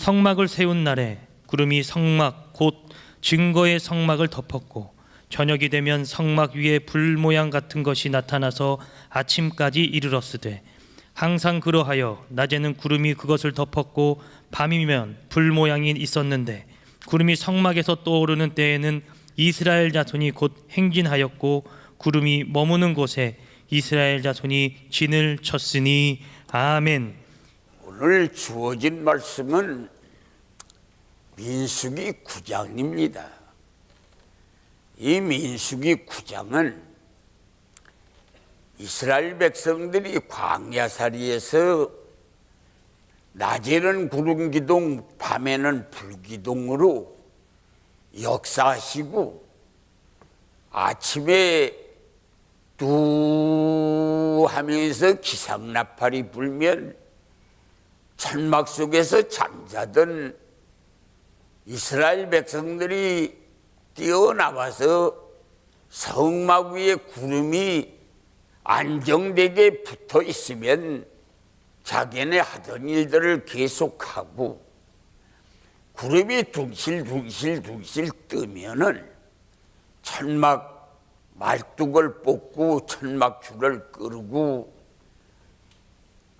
성막을 세운 날에 구름이 성막 곧 증거의 성막을 덮었고 저녁이 되면 성막 위에 불 모양 같은 것이 나타나서 아침까지 이르렀으되 항상 그러하여 낮에는 구름이 그것을 덮었고 밤이면 불 모양이 있었는데 구름이 성막에서 떠오르는 때에는 이스라엘 자손이 곧 행진하였고 구름이 머무는 곳에 이스라엘 자손이 진을 쳤으니. 아멘. 오늘 주어진 말씀은 민수기 9장입니다. 이 민수기 9장은 이스라엘 백성들이 광야살이에서 낮에는 구름기둥, 밤에는 불기둥으로 역사하시고 아침에 뚜 하면서 기상나팔이 불면 천막 속에서 잠자던 이스라엘 백성들이 뛰어나와서 성막 위에 구름이 안정되게 붙어 있으면 자기네 하던 일들을 계속하고 구름이 둥실둥실 뜨면은 천막 말뚝을 뽑고 천막 줄을 끄고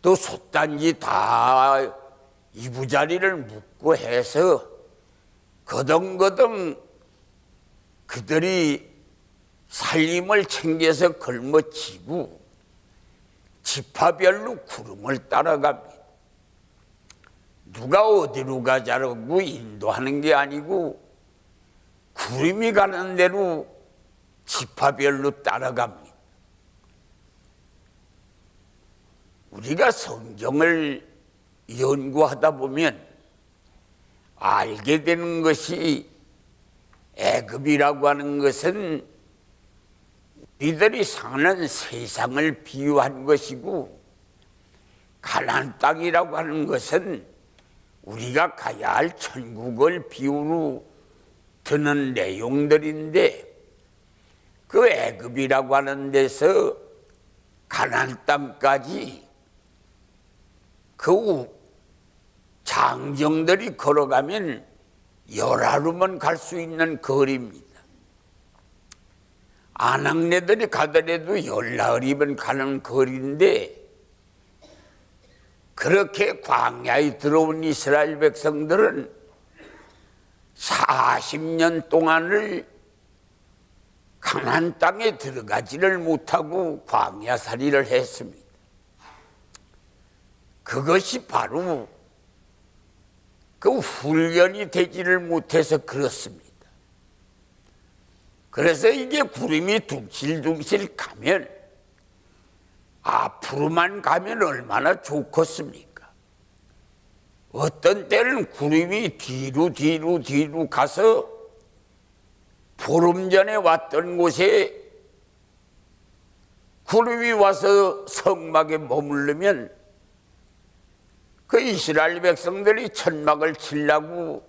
또 솥단지 다 이부자리를 묶고 해서 거덩거덩 그들이 살림을 챙겨서 걸머쥐고 지파별로 구름을 따라갑니다. 누가 어디로 가자고 인도하는 게 아니고 구름이 가는 대로 지파별로 따라갑니다. 우리가 성경을 연구하다 보면 알게 되는 것이 애굽이라고 하는 것은 우리들이 사는 세상을 비유한 것이고 가나안 땅이라고 하는 것은 우리가 가야 할 천국을 비유로 드는 내용들인데 그 애굽이라고 하는 데서 가나안 땅까지 그 장정들이 걸어가면 열하루만 갈 수 있는 거리입니다. 아낙네들이 가더라도 열나흘이면 가는 거리인데 그렇게 광야에 들어온 이스라엘 백성들은 40년 동안을 가나안 땅에 들어가지를 못하고 광야살이를 했습니다. 그것이 바로 그 훈련이 되지를 못해서 그렇습니다. 그래서 이게 구름이 둥실둥실 가면 앞으로만 가면 얼마나 좋겠습니까? 어떤 때는 구름이 뒤로 가서 보름 전에 왔던 곳에 구름이 와서 성막에 머무르면 그 이스라엘 백성들이 천막을 치려고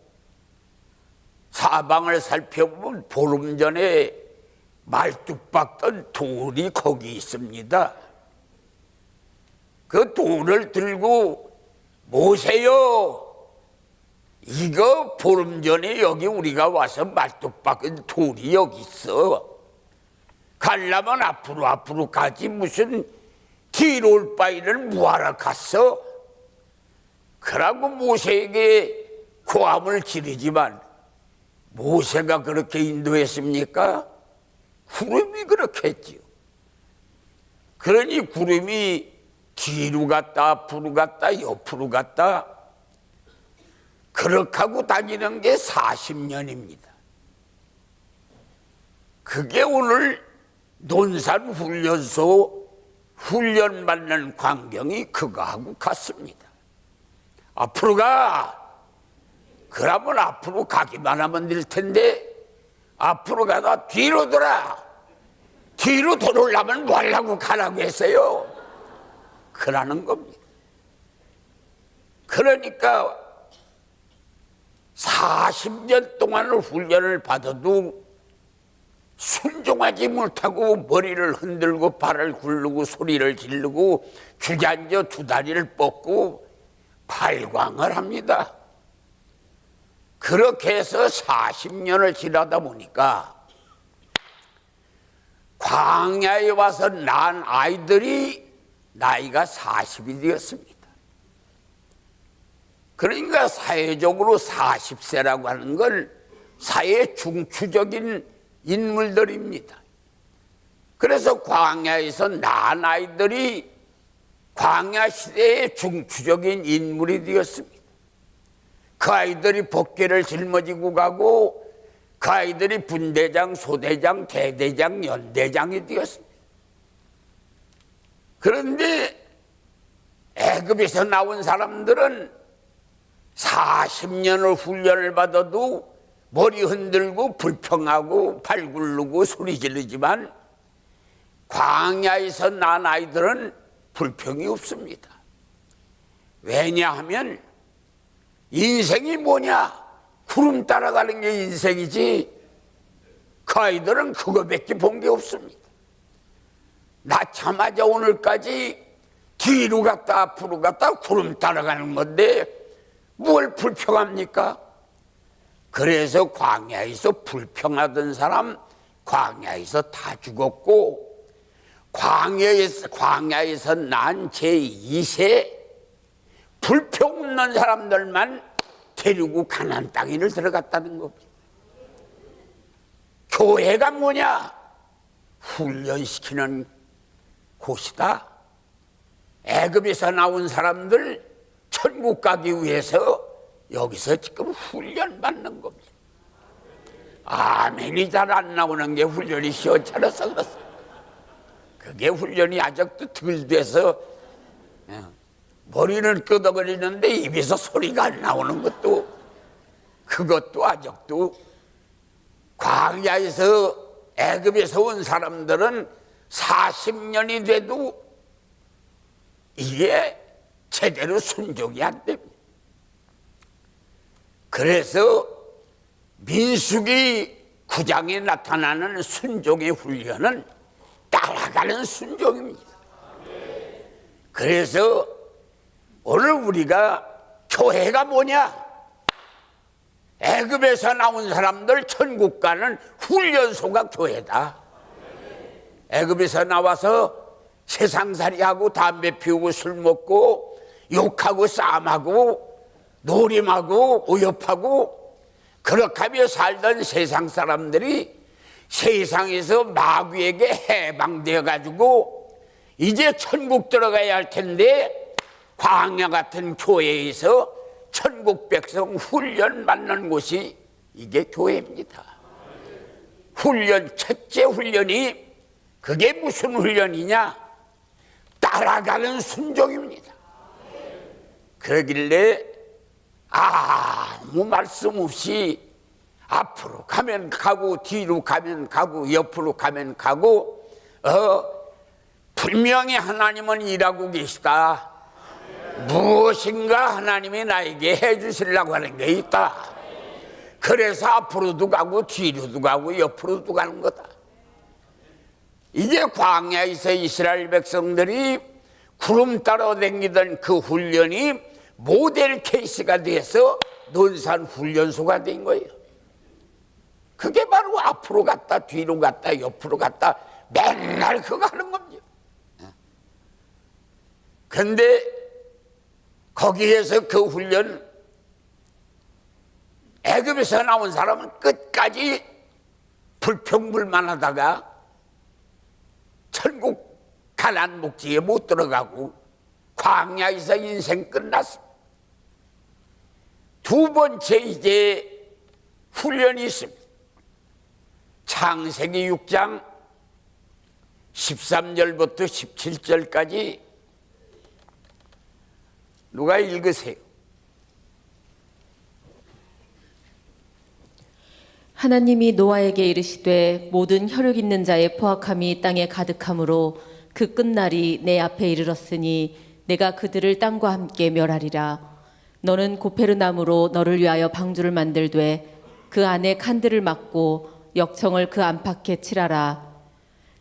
사방을 살펴보면 보름 전에 말뚝 박던 돌이 거기 있습니다. 그 돌을 들고 모세요, 이거 보름 전에 여기 우리가 와서 말뚝 박은 돌이 여기 있어. 가려면 앞으로 가지 무슨 뒤로 올 바에는 뭐하러 갔어? 그러고 모세에게 고함을 지르지만 모세가 그렇게 인도했습니까? 구름이 그렇게 했지요. 그러니 구름이 뒤로 갔다 앞으로 갔다 옆으로 갔다 그렇게 하고 다니는 게 40년입니다. 그게 오늘 논산훈련소 훈련받는 광경이 그거하고 같습니다. 앞으로 가. 그러면 앞으로 가기만 하면 될 텐데 앞으로 가다 뒤로 돌아. 뒤로 돌으려면 뭐 하려고 가라고 했어요? 그러는 겁니다. 그러니까 40년 동안을 훈련을 받아도 순종하지 못하고 머리를 흔들고 발을 굴르고 소리를 지르고 주저앉아 두 다리를 뻗고 발광을 합니다. 그렇게 해서 40년을 지나다 보니까 광야에 와서 낳은 아이들이 나이가 40이 되었습니다. 그러니까 사회적으로 40세라고 하는 건 사회의 중추적인 인물들입니다. 그래서 광야에서 낳은 아이들이 광야 시대의 중추적인 인물이 되었습니다. 그 아이들이 법궤를 짊어지고 가고 그 아이들이 분대장, 소대장, 대대장, 연대장이 되었습니다. 그런데 애굽에서 나온 사람들은 40년을 훈련을 받아도 머리 흔들고 불평하고 발 굴르고 소리 지르지만 광야에서 난 아이들은 불평이 없습니다. 왜냐하면 인생이 뭐냐? 구름 따라가는 게 인생이지. 그 아이들은 그거밖에 본 게 없습니다. 낳자마자 오늘까지 뒤로 갔다 앞으로 갔다 구름 따라가는 건데 뭘 불평합니까? 그래서 광야에서 불평하던 사람 광야에서 다 죽었고 광야에서 난 제2세 불평 없는 사람들만 데리고 가나안 땅을 들어갔다는 겁니다. 교회가 뭐냐? 훈련시키는 곳이다. 애굽에서 나온 사람들 천국 가기 위해서 여기서 지금 훈련받는 겁니다. 아멘이 잘 안 나오는 게 훈련이 시원찮아서 그렇습니다. 그게 훈련이 아직도 덜 돼서 머리는 끄덕거리는데 입에서 소리가 안 나오는 것도 그것도 아직도 광야에서 애굽에서 온 사람들은 40년이 돼도 이게 제대로 순종이 안 됩니다. 그래서 민수기 9장에 나타나는 순종의 훈련은 따라가는 순종입니다. 그래서 오늘 우리가 교회가 뭐냐? 애굽에서 나온 사람들 천국 가는 훈련소가 교회다. 애굽에서 나와서 세상살이하고 담배 피우고 술 먹고 욕하고 싸움하고 노림하고 의협하고 그렇게 하며 살던 세상 사람들이 세상에서 마귀에게 해방되어 가지고 이제 천국 들어가야 할 텐데 광야 같은 교회에서 천국 백성 훈련 받는 곳이 이게 교회입니다. 훈련, 첫째 훈련이 그게 무슨 훈련이냐? 따라가는 순종입니다. 그러길래 아무 말씀 없이 앞으로 가면 가고 뒤로 가면 가고 옆으로 가면 가고 분명히 하나님은 일하고 계시다. 무엇인가 하나님이 나에게 해주시려고 하는 게 있다. 그래서 앞으로도 가고 뒤로도 가고 옆으로도 가는 거다. 이게 광야에서 이스라엘 백성들이 구름 따라 다니던 그 훈련이 모델 케이스가 돼서 논산 훈련소가 된 거예요. 그게 바로 앞으로 갔다 뒤로 갔다 옆으로 갔다 맨날 그거 하는 겁니다. 그런데 거기에서 그 훈련 애굽에서 나온 사람은 끝까지 불평불만하다가 천국 가나안 목지에 못 들어가고 광야에서 인생 끝났습니다. 두 번째 이제 훈련이 있습니다. 창세기 6장 13절부터 17절까지 누가 읽으세요? 하나님이 노아에게 이르시되 모든 혈육 있는 자의 포악함이 땅에 가득하므로 그 끝날이 내 앞에 이르렀으니 내가 그들을 땅과 함께 멸하리라. 너는 고페르나무로 너를 위하여 방주를 만들되 그 안에 칸들을 막고 역청을 그 안팎에 칠하라.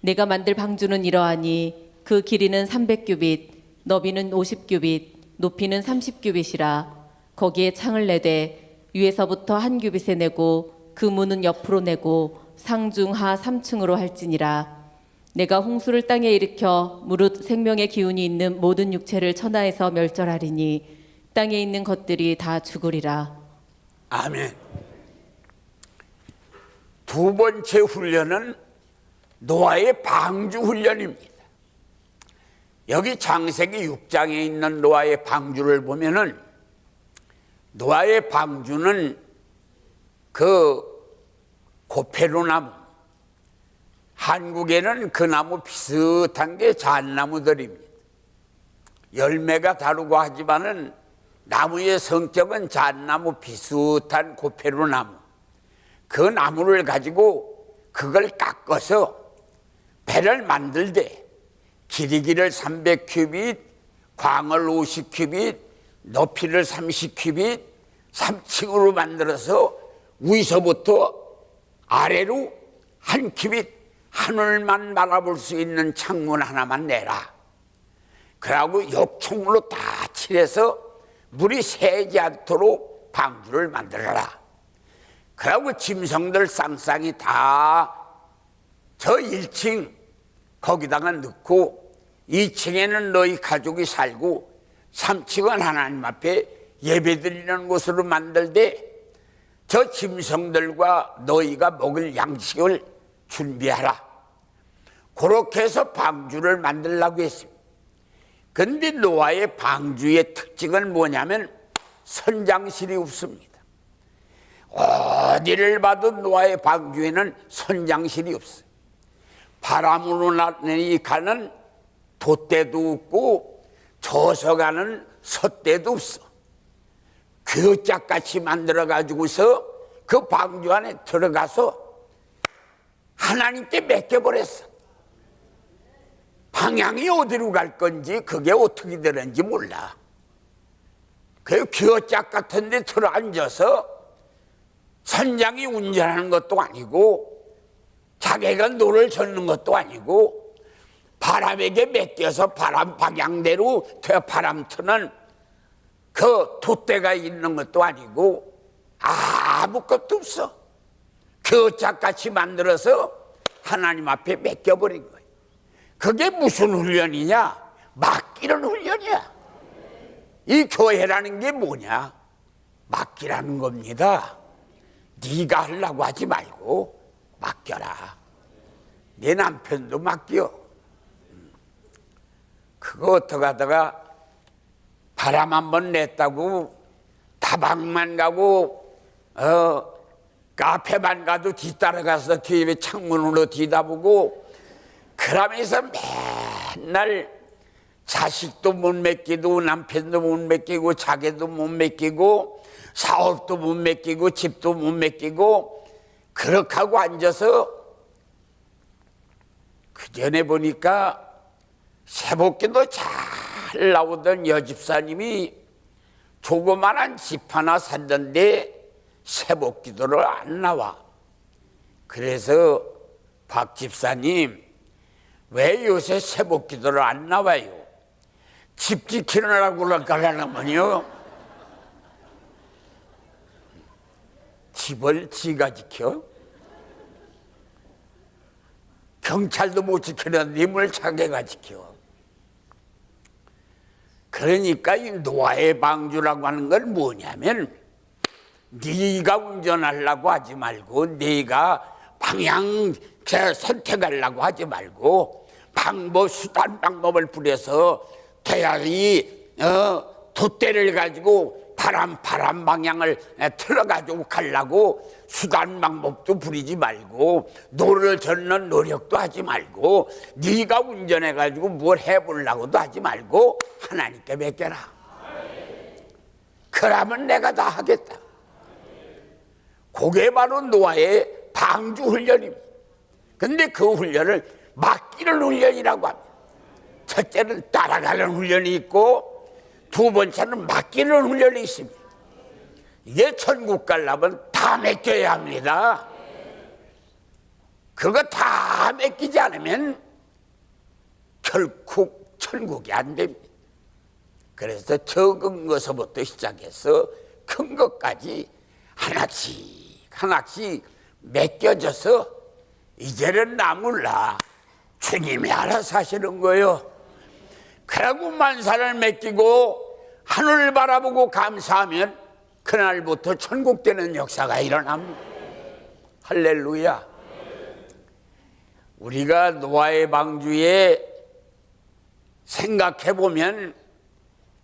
내가 만들 방주는 이러하니 그 길이는 300규빗, 너비는 50규빗, 높이는 30규빗이라. 거기에 창을 내되 위에서부터 한 규빗에 내고 그 문은 옆으로 내고 상중하 3층으로 할지니라. 내가 홍수를 땅에 일으켜 무릇 생명의 기운이 있는 모든 육체를 천하에서 멸절하리니 땅에 있는 것들이 다 죽으리라. 아멘. 두 번째 훈련은 노아의 방주 훈련입니다. 여기 창세기 6장에 있는 노아의 방주를 보면은 노아의 방주는 그 고페루나무, 한국에는 그 나무 비슷한 게 잣나무들입니다. 열매가 다르고 하지만은 나무의 성격은 잣나무 비슷한 고페루나무. 그 나무를 가지고 그걸 깎아서 배를 만들되 길이를 300큐빗, 광을 50큐빗, 높이를 30큐빗, 3층으로 만들어서 위서부터 아래로 한 큐빗 하늘만 바라볼 수 있는 창문 하나만 내라. 그러고 욕총으로 다 칠해서 물이 새지 않도록 방주를 만들어라. 그러고 짐승들 쌍쌍이 다 저 1층 거기다가 넣고 2층에는 너희 가족이 살고 3층은 하나님 앞에 예배드리는 곳으로 만들되 저 짐승들과 너희가 먹을 양식을 준비하라. 그렇게 해서 방주를 만들려고 했습니다. 근데 노아의 방주의 특징은 뭐냐면 선장실이 없습니다. 어디를 봐도 노아의 방주에는 선장실이 없어요. 바람으로 가는 돛대도 없고 저서 가는 섰대도 없어. 교짝같이 만들어가지고서 그 방주 안에 들어가서 하나님께 맡겨버렸어. 방향이 어디로 갈 건지 그게 어떻게 되는지 몰라. 그 교짝 같은 데 들어앉아서 선장이 운전하는 것도 아니고 자기가 노를 젓는 것도 아니고 바람에게 맡겨서 바람 방향대로 바람 트는 그 돛대가 있는 것도 아니고 아무것도 없어. 교짝같이 만들어서 하나님 앞에 맡겨버린 거예요. 그게 무슨 훈련이냐? 맡기는 훈련이야. 이 교회라는 게 뭐냐? 맡기라는 겁니다. 네가 하려고 하지 말고 맡겨라. 내 남편도 맡겨. 그거 어떡하다가 바람 한번 냈다고 다방만 가고 카페만 가도 뒤따라가서 뒤에 창문으로 뒤다보고 그러면서 맨날 자식도 못 맡기고 남편도 못 맡기고 자기도 못 맡기고 사업도 못 맡기고 집도 못 맡기고 그렇게 하고 앉아서 그 전에 보니까 새복기도 잘 나오던 여집사님이 조그만한 집 하나 샀는데 새복기도를 안 나와. 그래서 박 집사님 왜 요새 새복기도를 안 나와요? 집 지키느라고 그러려면요 집을 지가 지켜? 경찰도 못 지키는 님을 자기가 지켜. 그러니까 이 노아의 방주라고 하는 건 뭐냐면 네가 운전하려고 하지 말고 네가 방향 선택하려고 하지 말고 방법을 부려서 대야리 돛대를 가지고 바람 방향을 틀어가지고 가려고 수단 방법도 부리지 말고 노를 젓는 노력도 하지 말고 네가 운전해가지고 뭘 해보려고도 하지 말고 하나님께 맡겨라. 그러면 내가 다 하겠다. 그게 바로 노아의 방주 훈련입니다. 근데 그 훈련을 맡기는 훈련이라고 합니다. 첫째는 따라가는 훈련이 있고 두 번째는 맡기는 훈련이 있습니다. 이게 천국 가려면 다 맡겨야 합니다. 그거 다 맡기지 않으면 결국 천국이 안 됩니다. 그래서 적은 것부터 시작해서 큰 것까지 하나씩 맡겨져서 이제는 나 몰라 주님이 알아서 하시는 거예요. 그러고 만사를 맡기고 하늘을 바라보고 감사하면 그날부터 천국 되는 역사가 일어납니다. 할렐루야. 우리가 노아의 방주에 생각해보면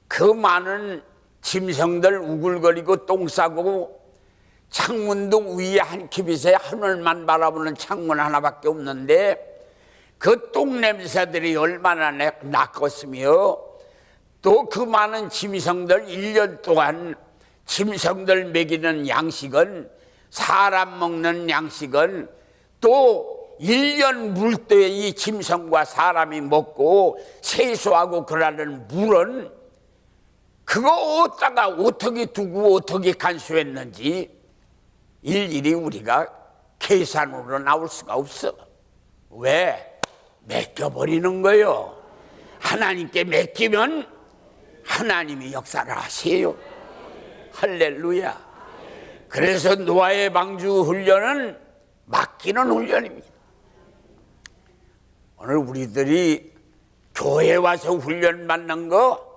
그 많은 짐승들 우글거리고 똥 싸고 창문도 위에 한 큐빗에 하늘만 바라보는 창문 하나밖에 없는데 그 똥 냄새들이 얼마나 낫겠으며 또 그 많은 짐승들 1년 동안 짐승들 먹이는 양식은 사람 먹는 양식은 또 1년 물도에 이 짐승과 사람이 먹고 세수하고 그러는 물은 그거 어디다가 어떻게 두고 어떻게 간수했는지 일일이 우리가 계산으로 나올 수가 없어. 왜? 맡겨버리는 거예요. 하나님께 맡기면 하나님이 역사를 하세요. 할렐루야. 그래서 노아의 방주 훈련은 맡기는 훈련입니다. 오늘 우리들이 교회 와서 훈련 받는 거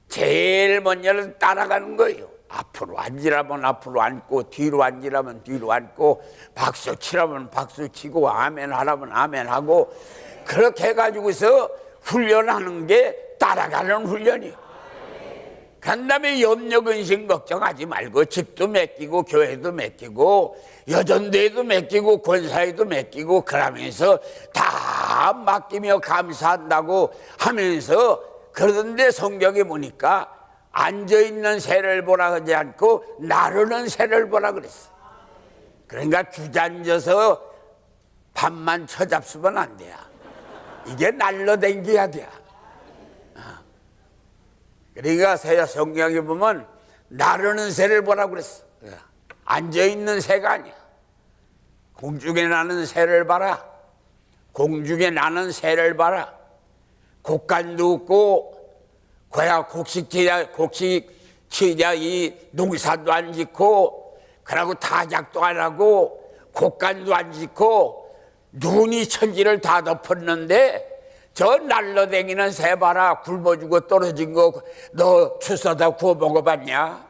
제일 먼저는 따라가는 거예요. 앞으로 앉으라면 앞으로 앉고 뒤로 앉으라면 뒤로 앉고 박수 치라면 박수 치고 아멘 하라면 아멘 하고 그렇게 해가지고서 훈련하는 게 따라가는 훈련이에요. 그 다음에 염려 근심 걱정하지 말고 집도 맡기고 교회도 맡기고 여전대도 맡기고 권사에도 맡기고 그러면서 다 맡기며 감사한다고 하면서 그러던데 성경에 보니까 앉아있는 새를 보라 하지 않고 나르는 새를 보라 그랬어. 그러니까 주저앉아서 밥만 쳐잡수면 안 돼요. 이게 날라댕겨야 돼. 그러니까 성경에 보면 나르는 새를 보라 그랬어. 앉아있는 새가 아니야. 공중에 나는 새를 봐라. 공중에 나는 새를 봐라. 곡간도 없고 고야 곡식치자 이 농사도 안 짓고 그러고 타작도 안 하고 곡간도 안 짓고 눈이 천지를 다 덮었는데 저 날라다니는 새 봐라. 굶어 죽어 떨어진 거 너 주워다 구워 먹어봤냐?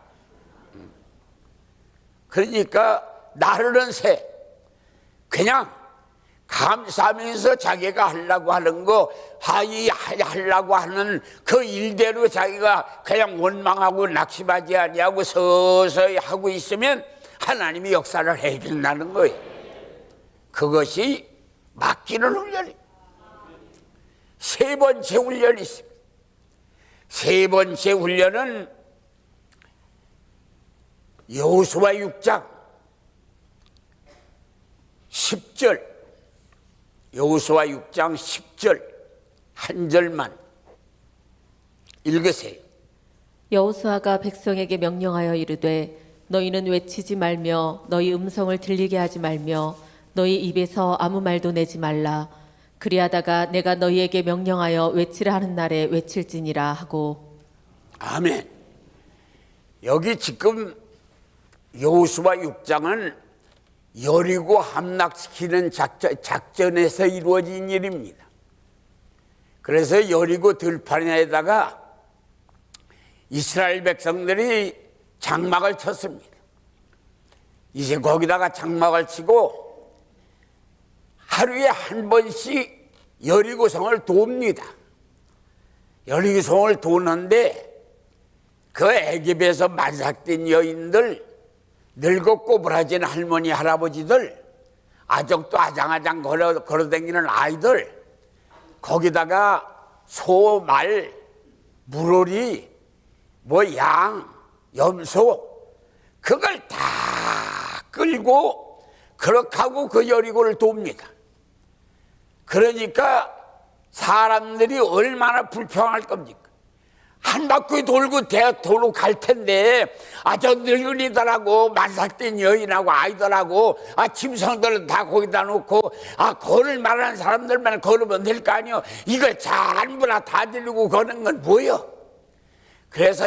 그러니까 나르는 새 그냥 감사하면서 자기가 하려고 하는 거 하려고 하는 그 일대로 자기가 그냥 원망하고 낙심하지 아니하고 서서히 하고 있으면 하나님이 역사를 해준다는 거예요. 그것이 맡기는 훈련이에요. 세 번째 훈련이 있습니다. 세 번째 훈련은 여호수아 6장 10절 여호수아 6장 10절 한 절만 읽으세요. 여호수아가 백성에게 명령하여 이르되 너희는 외치지 말며 너희 음성을 들리게 하지 말며 너희 입에서 아무 말도 내지 말라. 그리하다가 내가 너희에게 명령하여 외치라 하는 날에 외칠지니라 하고. 아멘. 여기 지금 여호수아 6장은 여리고 함락시키는 작전에서 이루어진 일입니다. 그래서 여리고 들판에다가 이스라엘 백성들이 장막을 쳤습니다. 이제 거기다가 장막을 치고 하루에 한 번씩 여리고성을 돕니다. 여리고성을 도는데 그 애굽에서 만삭된 여인들 늙고 꼬부라진 할머니 할아버지들 아직도 아장아장 걸어다니는 아이들 거기다가 소, 말, 물오리, 양, 염소 그걸 다 끌고 그렇게 하고 그 여리고를 돕니다. 그러니까 사람들이 얼마나 불평할 겁니까? 한 바퀴 돌고 도로 갈 텐데 저 늙은이들하고 만삭된 여인하고 아이들하고 짐승들은 다 거기다 놓고 걸을 만한 사람들만 걸으면 될 거 아니요. 이걸 전부 다 들고 거는 건 뭐요? 그래서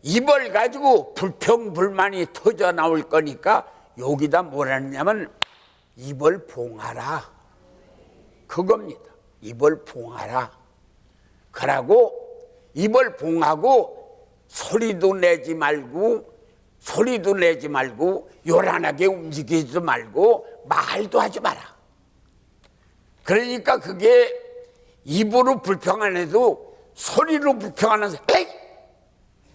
입을 가지고 불평불만이 터져 나올 거니까 여기다 뭐라 하냐면 입을 봉하라, 그겁니다. 입을 봉하라. 그러고 입을 봉하고 소리도 내지 말고 요란하게 움직이지도 말고 말도 하지 마라. 그러니까 그게 입으로 불평 안 해도 소리로 불평하는 사람, 에이!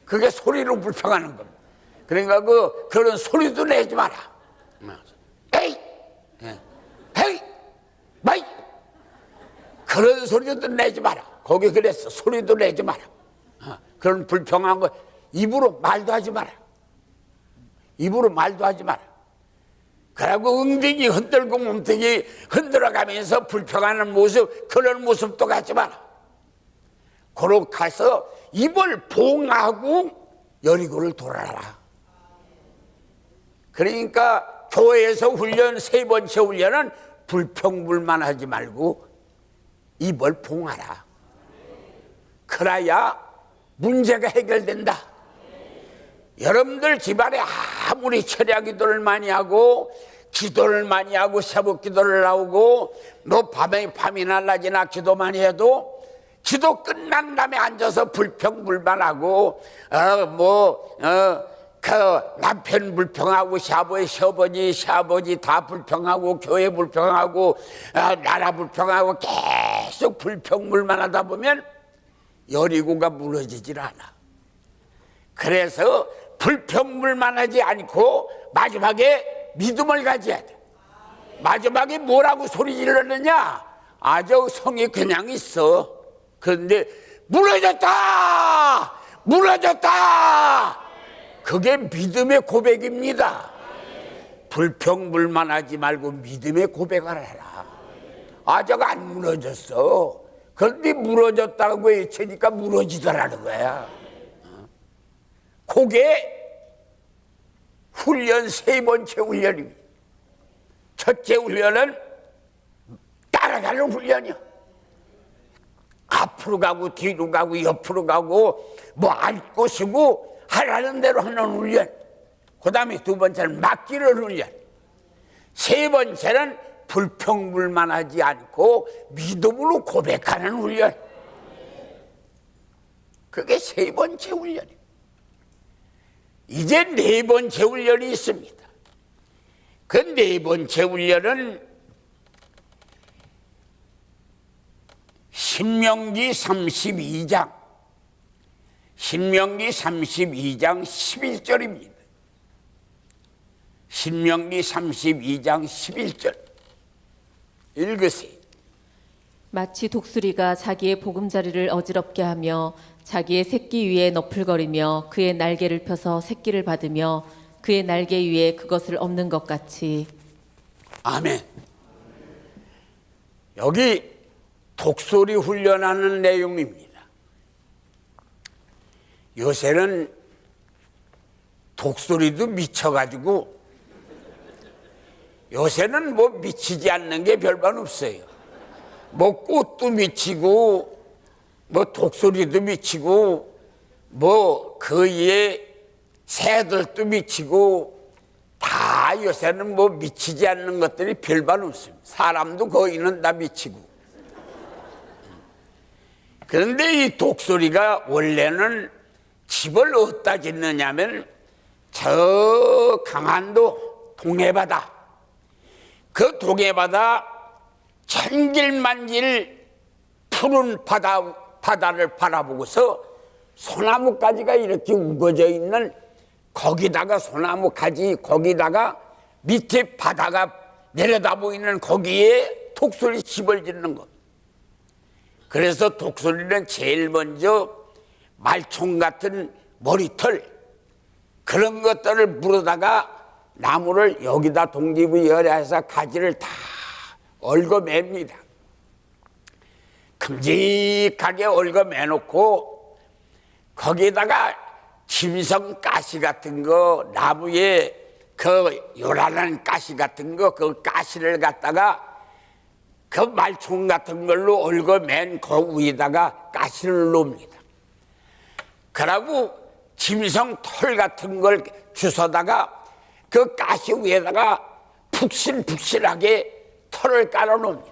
그게 소리로 불평하는 겁니다. 그러니까 그런 소리도 내지 마라. 에이! 에이! 마이! 그런 소리도 내지 마라. 거기 그랬어. 소리도 내지 마라. 그런 불평한 거 입으로 말도 하지 마라. 입으로 말도 하지 마라. 그러고 엉덩이 흔들고 몸뚱이 흔들어가면서 불평하는 모습, 그런 모습도 갖지 마라. 그렇게 가서 입을 봉하고 여리고를 돌아라. 그러니까 교회에서 훈련, 세 번째 훈련은 불평불만하지 말고 입을 봉하라. 그래야 문제가 해결된다. 여러분들 집안에 아무리 철야 기도를 많이 하고 기도를 많이 하고 새벽 기도를 나오고 뭐 밤이나 낮이나 기도 많이 해도 기도 끝난 다음에 앉아서 불평불만하고 그 남편 불평하고 시아버지 다 불평하고 교회 불평하고 나라 불평하고 계속 불평불만하다 보면 여리고가 무너지질 않아. 그래서 불평불만하지 않고 마지막에 믿음을 가져야 돼. 마지막에 뭐라고 소리 질렀느냐? 저 성이 그냥 있어. 그런데 무너졌다! 그게 믿음의 고백입니다. 불평불만하지 말고 믿음의 고백을 해라. 저가 안 무너졌어. 그런데 무너졌다고 외치니까 무너지더라는 거야. 그게 훈련, 세 번째 훈련입니다. 첫째 훈련은 따라가는 훈련이야. 앞으로 가고 뒤로 가고 옆으로 가고 뭐 앉고 서고 하라는 대로 하는 훈련. 그 다음에 두 번째는 맡기는 훈련. 세 번째는 불평불만하지 않고 믿음으로 고백하는 훈련. 그게 세 번째 훈련이에요. 이제 네 번째 훈련이 있습니다. 그 네 번째 훈련은 신명기 32장 11절입니다. 신명기 32장 11절 읽으세요. 마치 독수리가 자기의 보금자리를 어지럽게 하며 자기의 새끼 위에 너풀거리며 그의 날개를 펴서 새끼를 받으며 그의 날개 위에 그것을 엎는 것 같이. 아멘. 여기 독수리 훈련하는 내용입니다. 요새는 독수리도 미쳐가지고 요새는 뭐 미치지 않는 게 별반 없어요. 뭐 꽃도 미치고 뭐 독수리도 미치고 뭐 그 위에 새들도 미치고 다 요새는 뭐 미치지 않는 것들이 별반 없습니다. 사람도 거의는 다 미치고. 그런데 이 독수리가 원래는 집을 어디다 짓느냐면 저 강한도 동해바다, 그 동해바다 천길만길 푸른 바다를 바라보고서 소나무 가지가 이렇게 우거져 있는 거기다가 소나무 가지, 거기다가 밑에 바다가 내려다 보이는 거기에 독수리 집을 짓는 것. 그래서 독수리는 제일 먼저 말총 같은 머리털 그런 것들을 물어다가 나무를 여기다 동기부여해서 가지를 다 얽어맵니다. 큼직하게 얽어매놓고 거기다가 짐승 가시 같은 거, 나무에 그 요란한 가시 같은 거, 그 가시를 갖다가 그 말총 같은 걸로 얽어맨 그 위에다가 가시를 놓습니다. 그러고 짐승 털 같은 걸 주워다가 그 가시 위에다가 푹신푹신하게 털을 깔아 놓습니다.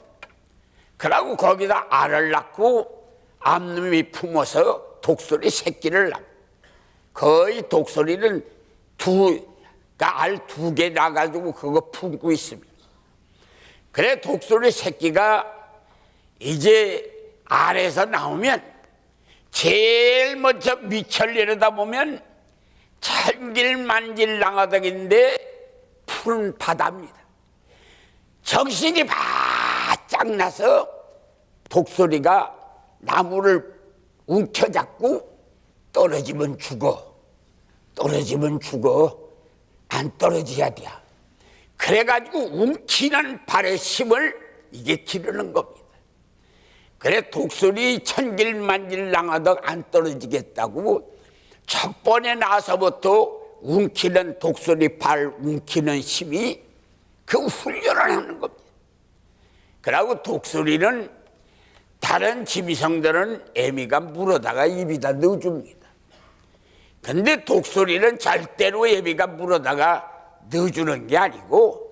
그러고 거기다 알을 낳고 암놈이 품어서 독수리 새끼를 낳고, 거의 독수리는 알 2개 나가지고 그거 품고 있습니다. 그래 독수리 새끼가 이제 알에서 나오면 제일 먼저 밑을 내려다보면 천길만길랑하덕인데 푸른 바다입니다. 정신이 바짝 나서 독수리가 나무를 움켜잡고 떨어지면 죽어, 떨어지면 죽어, 안 떨어져야 돼. 그래가지고 움키는 발의 힘을 이게 기르는 겁니다. 그래 독수리 천길만길랑하덕 안 떨어지겠다고 첫 번에 나서부터 움키는 독수리 발 움키는 힘이 그 훈련을 하는 겁니다. 그리고 독수리는 다른 짐승들은 애미가 물어다가 입에다 넣어줍니다. 근데 독수리는 절대로 애미가 물어다가 넣어주는 게 아니고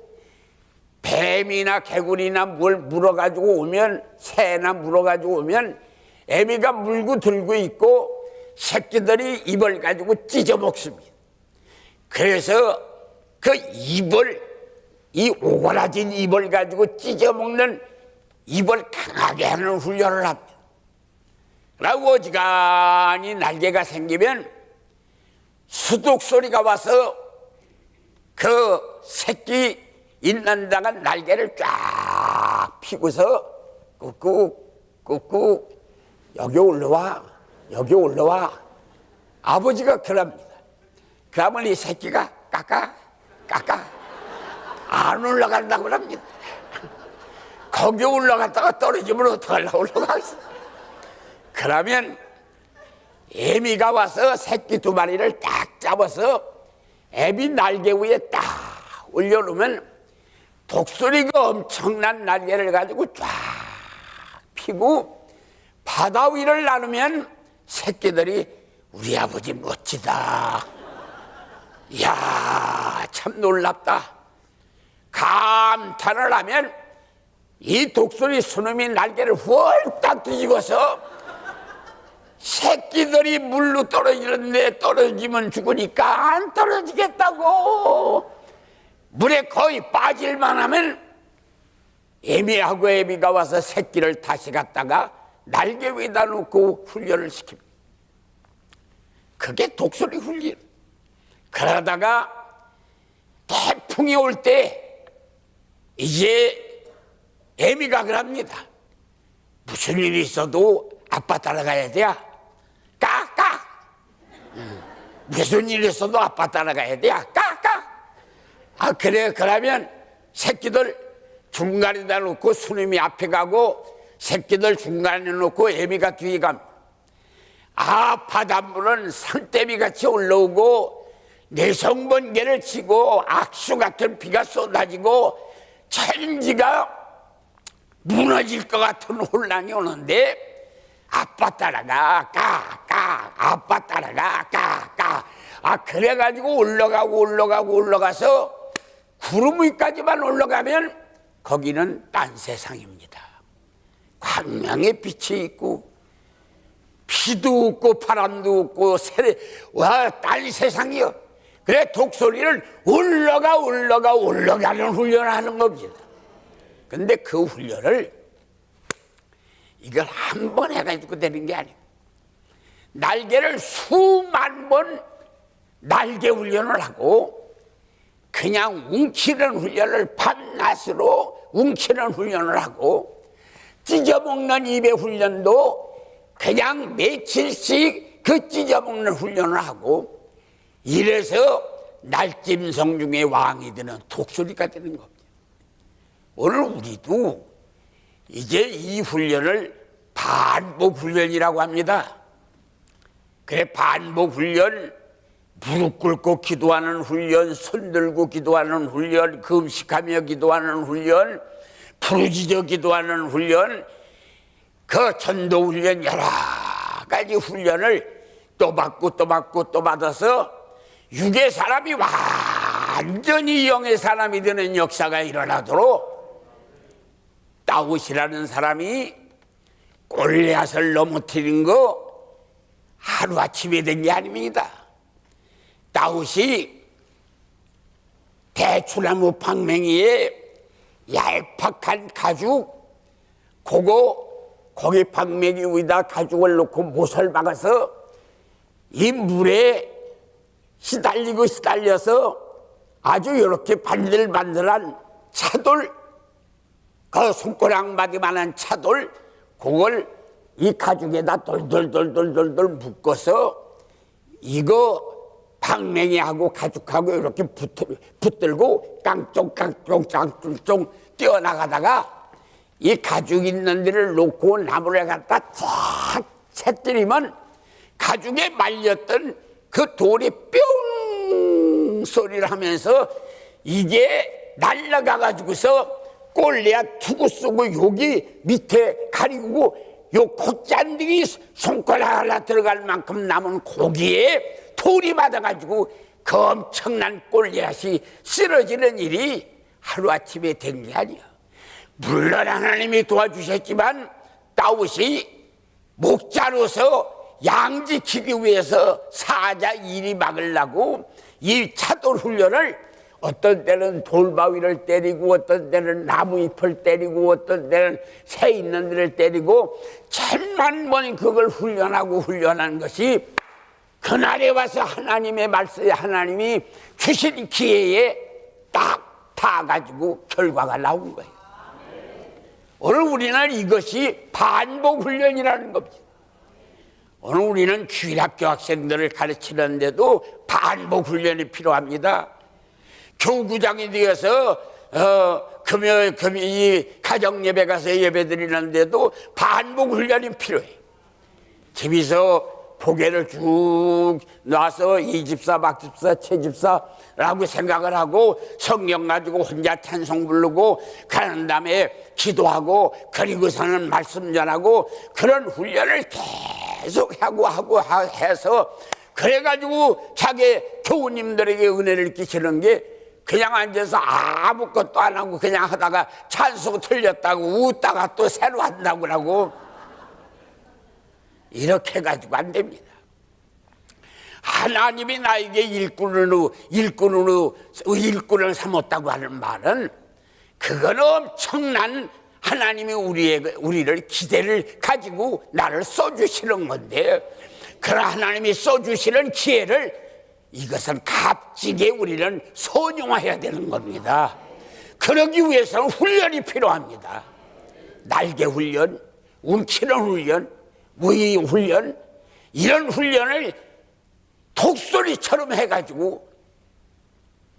뱀이나 개구리나 뭘 물어가지고 오면, 새나 물어가지고 오면 애미가 물고 들고 있고 새끼들이 입을 가지고 찢어 먹습니다. 그래서 그 입을, 이 오그라진 입을 가지고 찢어 먹는 입을 강하게 하는 훈련을 합니다. 그리고 어지간히 날개가 생기면 수독 소리가 와서 그 새끼 있는 데가 날개를 쫙 펴고서 꾹꾹 꾹꾹 여기 올라와, 여기 올라와. 아버지가 그럽니다. 그러면 이 새끼가 까까 까까 안 올라간다고 합니다. 거기 올라갔다가 떨어지면 어떡하려고 올라가겠어. 그러면 애미가 와서 새끼 2마리를 딱 잡아서 애비 날개 위에 딱 올려놓으면 독수리가 엄청난 날개를 가지고 쫙 피고 바다 위를 나누면 새끼들이 우리 아버지 멋지다, 이야 참 놀랍다 감탄을 하면 이 독수리 수놈이 날개를 홀딱 뒤집어서 새끼들이 물로 떨어지는데 떨어지면 죽으니까 안 떨어지겠다고 물에 거의 빠질만 하면 애미하고 애미가 와서 새끼를 다시 갖다가 날개 위에다 놓고 훈련을 시킵니다. 그게 독수리 훈련. 그러다가 태풍이 올 때 이제 애미가 그럽니다. 무슨 일이 있어도 아빠 따라가야 돼. 까까. 무슨 일이 있어도 아빠 따라가야 돼. 까까. 아 그래 그러면 새끼들 중간에다 놓고 수놈이 앞에 가고 새끼들 중간에 놓고 애미가 뒤에 갑니다. 아 바닷물은 산더미같이 올라오고 내성번개를 치고 악수 같은 비가 쏟아지고 천지가 무너질 것 같은 혼란이 오는데 아빠 따라가 까까, 아빠 따라가 까까. 아 그래가지고 올라가서 구름 위까지만 올라가면 거기는 딴 세상입니다. 광명의 빛이 있고 비도 없고 바람도 없고 딴 세상이요. 그래 독수리를 올라가는 훈련을 하는 겁니다. 근데 그 훈련을 이걸 한 번 해가지고 되는 게 아니에요. 날개를 수만 번 날개 훈련을 하고 그냥 웅키는 훈련을 밤낮으로 웅키는 훈련을 하고 찢어먹는 입의 훈련도 그냥 며칠씩 그 찢어먹는 훈련을 하고 이래서 날짐승 중에 왕이 되는 독수리가 되는 겁니다. 오늘 우리도 이제 이 훈련을 반복 훈련이라고 합니다. 그래 반복 훈련, 무릎 꿇고 기도하는 훈련, 손 들고 기도하는 훈련, 금식하며 기도하는 훈련, 부르짖어 기도하는 훈련, 그 전도 훈련 여러 가지 훈련을 또 받고 또 받고 또 받아서 육의 사람이 완전히 영의 사람이 되는 역사가 일어나도록 다윗이라는 사람이 골리앗을 넘어뜨린 거 하루아침에 된 게 아닙니다. 다윗이 대추나무 방맹이에 얄팍한 가죽, 거기 방맹이 위에다 가죽을 놓고 못을 박아서 이 물에 시달려서 아주 이렇게 반들반들한 차돌, 그 손가락마디만한 차돌, 그걸 이 가죽에다 돌돌돌돌돌 묶어서 이거 방맹이하고 가죽하고 이렇게 붙들고 깡쫑깡쫑깡쫑 뛰어나가다가 이 가죽 있는 데를 놓고 나무를 갖다 쫙 채뜨리면 가죽에 말렸던 그 돌이 뿅 소리를 하면서 이게 날아가가지고서 골리앗 투구 쏘고 여기 밑에 가리고 요 콧잔등이 손가락 하나 들어갈 만큼 남은 고기에 돌이 맞아가지고 그 엄청난 골리앗이 쓰러지는 일이 하루아침에 된 게 아니야. 물론 하나님이 도와주셨지만 다윗이 목자로서 양 지키기 위해서 사자 이리 막으려고 이 차돌 훈련을 어떤 때는 돌바위를 때리고 어떤 때는 나무잎을 때리고 어떤 때는 새 있는 데를 때리고 천만번 그걸 훈련한 것이 그날에 와서 하나님의 말씀에 하나님이 주신 기회에 딱 타가지고 결과가 나온 거예요. 오늘 우리는 이것이 반복 훈련이라는 겁니다. 오늘 우리는 주일학교 학생들을 가르치는데도 반복 훈련이 필요합니다. 교구장이 되어서 금요일 가정예배 가서 예배 드리는데도 반복 훈련이 필요해. 집에서 고개를 쭉 놔서 이 집사 막 집사 채 집사라고 생각을 하고 성경 가지고 혼자 찬송 부르고 가는 다음에 기도하고 그리고서는 말씀 전하고 그런 훈련을 계속 하고 해서 그래가지고 자기 교우님들에게 은혜를 끼치는 게 그냥 앉아서 아무것도 안 하고 그냥 하다가 찬송 틀렸다고 웃다가 또 새로 한다고 하고 이렇게 해가지고 안 됩니다. 하나님이 나에게 일꾼을 삼았다고 하는 말은 그건 엄청난 하나님이 우리를 기대를 가지고 나를 써주시는 건데 그런 하나님이 써주시는 기회를 이것은 값지게 우리는 선용해야 되는 겁니다. 그러기 위해서는 훈련이 필요합니다. 날개 훈련, 움키는 훈련, 무의 훈련, 이런 훈련을 독소리처럼 해가지고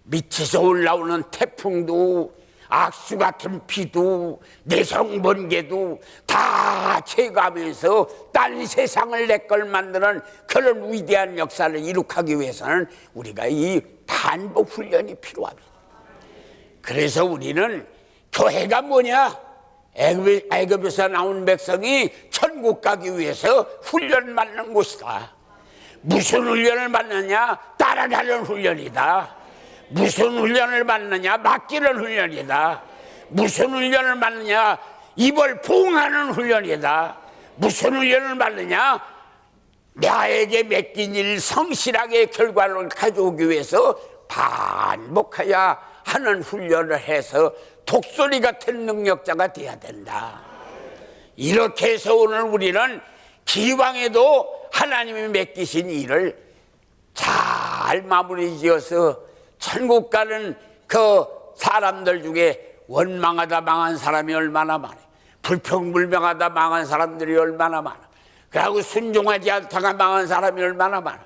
밑에서 올라오는 태풍도 악수 같은 비도 내성 번개도 다 제거하면서 딴 세상을 내 걸 만드는 그런 위대한 역사를 이룩하기 위해서는 우리가 이 반복 훈련이 필요합니다. 그래서 우리는 교회가 뭐냐? 애굽에서 나온 백성이 천국 가기 위해서 훈련 받는 곳이다. 무슨 훈련을 받느냐? 따라가는 훈련이다. 무슨 훈련을 받느냐? 맡기는 훈련이다. 무슨 훈련을 받느냐? 입을 봉하는 훈련이다. 무슨 훈련을 받느냐? 나에게 맡긴 일 성실하게 결과를 가져오기 위해서 반복해야 하는 훈련을 해서 독소리 같은 능력자가 돼야 된다. 이렇게 해서 오늘 우리는 기왕에도 하나님이 맡기신 일을 잘 마무리 지어서 천국 가는 그 사람들 중에 원망하다 망한 사람이 얼마나 많아. 불평불명하다 망한 사람들이 얼마나 많아. 그리고 순종하지 않다가 망한 사람이 얼마나 많아.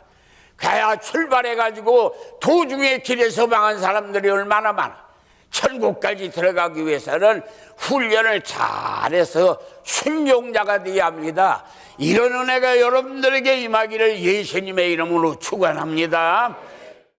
가야 출발해가지고 도중에 길에서 망한 사람들이 얼마나 많아. 천국까지 들어가기 위해서는 훈련을 잘해서 순종자가 되어야 합니다. 이런 은혜가 여러분들에게 임하기를 예수님의 이름으로 축원합니다.